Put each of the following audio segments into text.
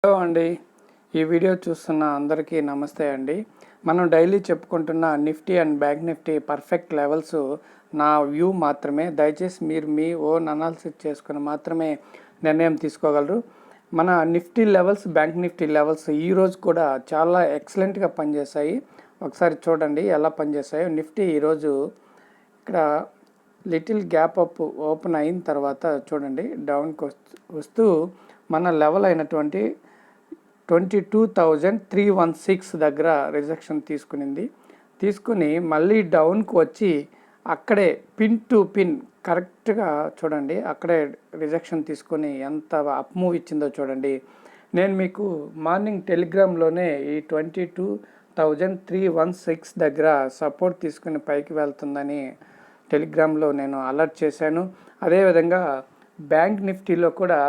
Hello అండి, ఈ video చూస్తున్న అందరికీ నమస్తే అండి. మనం డైలీ చెప్పుకుంటున్న Nifty and bank Nifty perfect levels నా వ్యూ మాత్రమే. దయచేసి మీరు మీ ఓన్ అనాలిసిస్ చేసుకుని మాత్రమే నిర్ణయం తీసుకోగలరు. మన Nifty levels, bank Nifty levels ఈరోజు కూడా చాలా ఎక్సలెంట్గా పనిచేశాయి. ఒకసారి చూడండి ఎలా పనిచేశాయో. నిఫ్టీ ఈరోజు ఇక్కడ లిటిల్ గ్యాప్ అప్ ఓపెన్ అయిన తర్వాత చూడండి డౌన్కి వస్తూ మన లెవెల్ అయినటువంటి 22,316 దగ్గర రిజెక్షన్ తీసుకుని మళ్ళీ డౌన్కి వచ్చి అక్కడే పిన్ టు పిన్ కరెక్ట్గా చూడండి అక్కడే రిజెక్షన్ తీసుకొని ఎంత అప్ మూవ్ ఇచ్చిందో చూడండి. నేను మీకు మార్నింగ్ టెలిగ్రామ్లోనే ఈ 22,316 దగ్గర సపోర్ట్ తీసుకుని పైకి వెళ్తుందని టెలిగ్రామ్లో నేను అలర్ట్ చేశాను. అదేవిధంగా బ్యాంక్ నిఫ్టీలో కూడా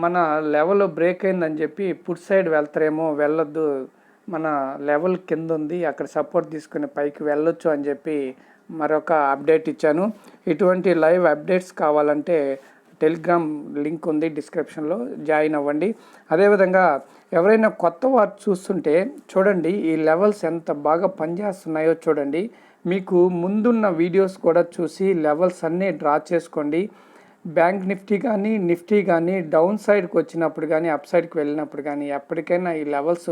మన లెవెల్ బ్రేక్ అయిందని చెప్పి పుట్ సైడ్ వెళ్తారేమో, వెళ్ళొద్దు, మన లెవెల్ కింద ఉంది, అక్కడ సపోర్ట్ తీసుకుని పైకి వెళ్ళొచ్చు అని చెప్పి మరొక అప్డేట్ ఇచ్చాను. ఇటువంటి లైవ్ అప్డేట్స్ కావాలంటే టెలిగ్రామ్ లింక్ ఉంది డిస్క్రిప్షన్లో, జాయిన్ అవ్వండి. అదేవిధంగా ఎవరైనా కొత్త వారు చూస్తుంటే చూడండి ఈ లెవెల్స్ ఎంత బాగా పనిచేస్తున్నాయో చూడండి. మీకు ముందున్న వీడియోస్ కూడా చూసి లెవెల్స్ అన్నీ డ్రా చేసుకోండి. బ్యాంక్ నిఫ్టీ కానీ డౌన్ సైడ్కి వచ్చినప్పుడు కానీ అప్ సైడ్కి వెళ్ళినప్పుడు కానీ ఎప్పటికైనా ఈ లెవెల్స్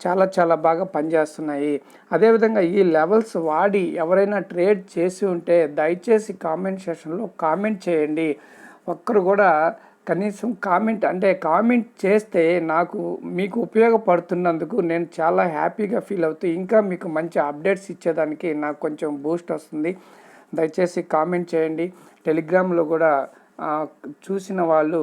చాలా బాగా పనిచేస్తున్నాయి. అదేవిధంగా ఈ లెవెల్స్ వాడి ఎవరైనా ట్రేడ్ చేసి ఉంటే దయచేసి కామెంట్ సెక్షన్లో కామెంట్ చేయండి. ఒక్కరు కూడా కనీసం కామెంట్ చేస్తే మీకు ఉపయోగపడుతున్నందుకు నేను చాలా హ్యాపీగా ఫీల్ అవుతూ ఇంకా మీకు మంచి అప్డేట్స్ ఇచ్చేదానికి నాకు కొంచెం బూస్ట్ వస్తుంది. దయచేసి కామెంట్ చేయండి. టెలిగ్రామ్లో కూడా చూసిన వాళ్ళు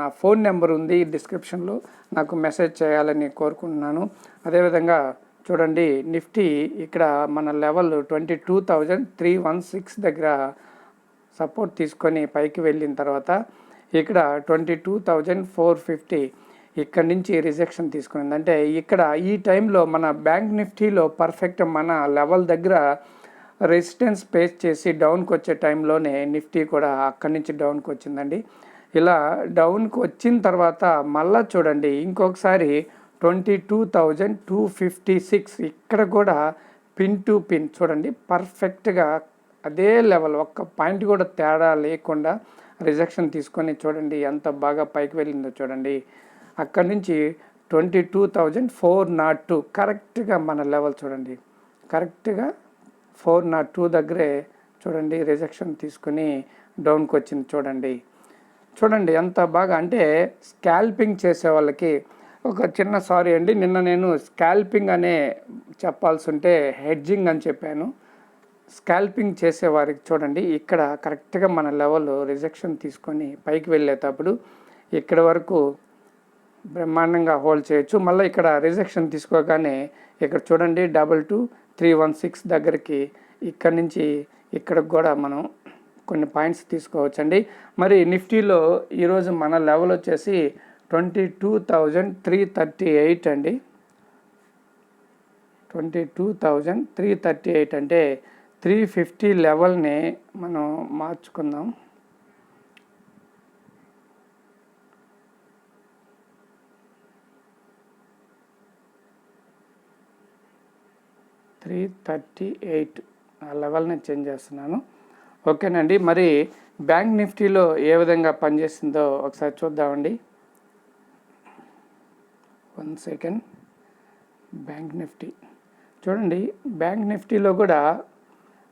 నా ఫోన్ నెంబర్ ఉంది డిస్క్రిప్షన్లో, నాకు మెసేజ్ చేయాలని కోరుకుంటున్నాను. అదేవిధంగా చూడండి నిఫ్టీ ఇక్కడ మన లెవెల్ 22,316 దగ్గర సపోర్ట్ తీసుకొని పైకి వెళ్ళిన తర్వాత ఇక్కడ 22,450 ఇక్కడ నుంచి రిజెక్షన్ తీసుకునింది. అంటే ఇక్కడ ఈ టైంలో మన బ్యాంక్ నిఫ్టీలో పర్ఫెక్ట్ మన లెవెల్ దగ్గర రెసిస్టెన్స్ ఫేస్ చేసి డౌన్కి వచ్చే టైంలోనే నిఫ్టీ కూడా అక్కడి నుంచి డౌన్కి వచ్చిందండి. ఇలా డౌన్కి వచ్చిన తర్వాత మళ్ళా చూడండి ఇంకొకసారి 22,256 ఇక్కడ కూడా పిన్ టు పిన్ చూడండి పర్ఫెక్ట్గా అదే లెవెల్, ఒక్క పాయింట్ కూడా తేడా లేకుండా రిజెక్షన్ తీసుకొని చూడండి ఎంత బాగా పైకి వెళ్ళిందో చూడండి. అక్కడి నుంచి 22,402 కరెక్ట్గా మన లెవెల్ చూడండి, కరెక్ట్గా 402 దగ్గరే చూడండి రిజెక్షన్ తీసుకుని డౌన్కి వచ్చింది. చూడండి ఎంత బాగా. అంటే స్కాల్పింగ్ చేసే వాళ్ళకి ఒక చిన్న సారీ అండి, నిన్న నేను స్కాల్పింగ్ అనే చెప్పాల్సి ఉంటే హెడ్జింగ్ అని చెప్పాను. స్కాల్పింగ్ చేసేవారికి చూడండి ఇక్కడ కరెక్ట్గా మన లెవెల్ రిజెక్షన్ తీసుకొని పైకి వెళ్ళేటప్పుడు ఇక్కడ వరకు బ్రహ్మాండంగా హోల్డ్ చేయొచ్చు. మళ్ళీ ఇక్కడ రిజెక్షన్ తీసుకోగానే ఇక్కడ చూడండి 22,316 దగ్గరికి ఇక్కడ నుంచి ఇక్కడికి కూడా మనం కొన్ని పాయింట్స్ తీసుకోవచ్చండి. మరి నిఫ్టీలో ఈరోజు మన లెవెల్ వచ్చేసి 22,338 అండి. 22,338 అంటే 350 లెవెల్ని మనం మార్చుకుందాం. ఆ లెవెల్ని చేంజ్ చేస్తున్నాను. ఓకేనండి. మరి బ్యాంక్ నిఫ్టీలో ఏ విధంగా పనిచేస్తుందో ఒకసారి చూద్దామండి. 1 సెకండ్. బ్యాంక్ నిఫ్టీ చూడండి, బ్యాంక్ నిఫ్టీలో కూడా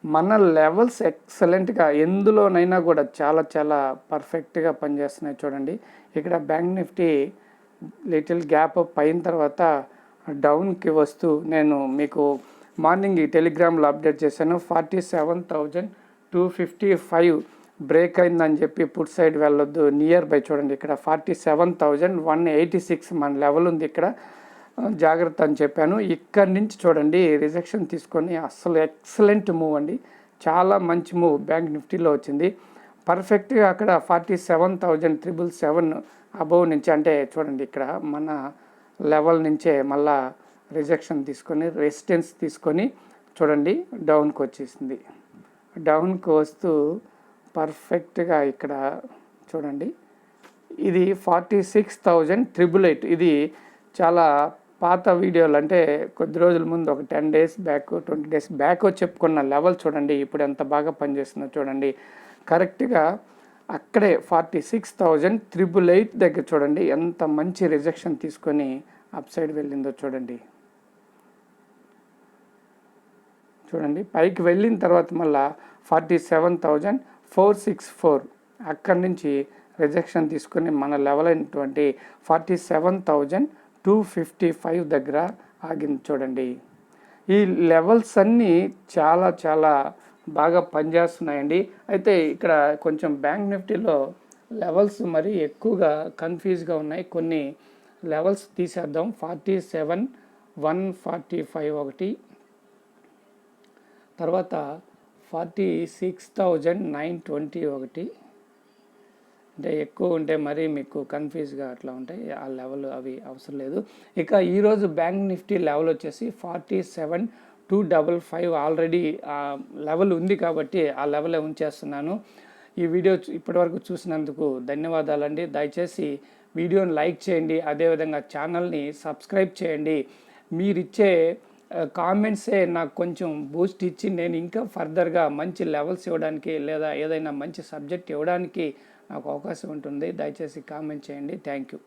మన లెవెల్స్ ఎక్సలెంట్గా ఎందులోనైనా కూడా చాలా పర్ఫెక్ట్గా పనిచేస్తున్నాయి. చూడండి ఇక్కడ bank Nifty little gap up అయిన తర్వాత డౌన్కి వస్తూ నేను మీకు మార్నింగ్ ఈ టెలిగ్రామ్లో అప్డేట్ చేశాను. 47,255 బ్రేక్ అయిందని చెప్పి పుట్ సైడ్ వెళ్ళొద్దు, నియర్ బై చూడండి ఇక్కడ 47,186 మన లెవెల్ ఉంది, ఇక్కడ జాగ్రత్త అని చెప్పాను. ఇక్కడి నుంచి చూడండి రిజెక్షన్ తీసుకొని అస్సలు ఎక్సలెంట్ మూవ్ అండి, చాలా మంచి మూవ్ బ్యాంక్ నిఫ్టీలో వచ్చింది. పర్ఫెక్ట్గా అక్కడ 47,777 అబోవ్ నుంచి, అంటే చూడండి ఇక్కడ మన లెవెల్ నుంచే మళ్ళా రిజెక్షన్ తీసుకొని రెసిస్టెన్స్ తీసుకొని చూడండి డౌన్కి వచ్చేసింది. డౌన్కి వస్తూ పర్ఫెక్ట్గా ఇక్కడ చూడండి ఇది 46,888. ఇది చాలా పాత వీడియోలు, అంటే కొద్ది రోజుల ముందు ఒక 10 డేస్ బ్యాక్ 20 డేస్ బ్యాక్ చెప్పుకున్న లెవెల్ చూడండి ఇప్పుడు ఎంత బాగా పనిచేస్తుందో చూడండి. కరెక్ట్గా అక్కడే 46,888 దగ్గర చూడండి ఎంత మంచి రిజెక్షన్ తీసుకొని అప్ సైడ్ వెళ్ళిందో చూడండి. పైకి వెళ్ళిన తర్వాత మళ్ళా 47,464 అక్కడి నుంచి రిజెక్షన్ తీసుకొని మన లెవెల్ అయినటువంటి 47,255 దగ్గర ఆగింది చూడండి. ఈ లెవెల్స్ అన్నీ చాలా చాలా బాగా పనిచేస్తున్నాయండి. అయితే ఇక్కడ కొంచెం బ్యాంక్ నిఫ్టీలో లెవెల్స్ మరి ఎక్కువగా కన్ఫ్యూజ్గా ఉన్నాయి. కొన్ని లెవెల్స్ తీసేద్దాం. 47,145 ఒకటి, తర్వాత 46,920 ఒకటి. అంటే ఎక్కువ ఉంటే మరీ మీకు కన్ఫ్యూజ్గా అట్లా ఉంటాయి, ఆ లెవెల్ అవి అవసరం లేదు. ఇక ఈరోజు బ్యాంక్ నిఫ్టీ లెవెల్ వచ్చేసి 47,255 ఆల్రెడీ ఆ లెవెల్ ఉంది కాబట్టి ఆ లెవెలే ఉంచేస్తున్నాను. ఈ వీడియో ఇప్పటివరకు చూసినందుకు ధన్యవాదాలండి. దయచేసి వీడియోని లైక్ చేయండి, అదేవిధంగా ఛానల్ని సబ్స్క్రైబ్ చేయండి. మీరిచ్చే కామెంట్సే నాకు కొంచెం బూస్ట్ ఇచ్చి నేను ఇంకా ఫర్దర్గా మంచి లెవెల్స్ ఇవ్వడానికి లేదా ఏదైనా మంచి సబ్జెక్ట్ ఇవ్వడానికి నాకు అవకాశం ఉంటుంది. దయచేసి కామెంట్ చేయండి. Thank you.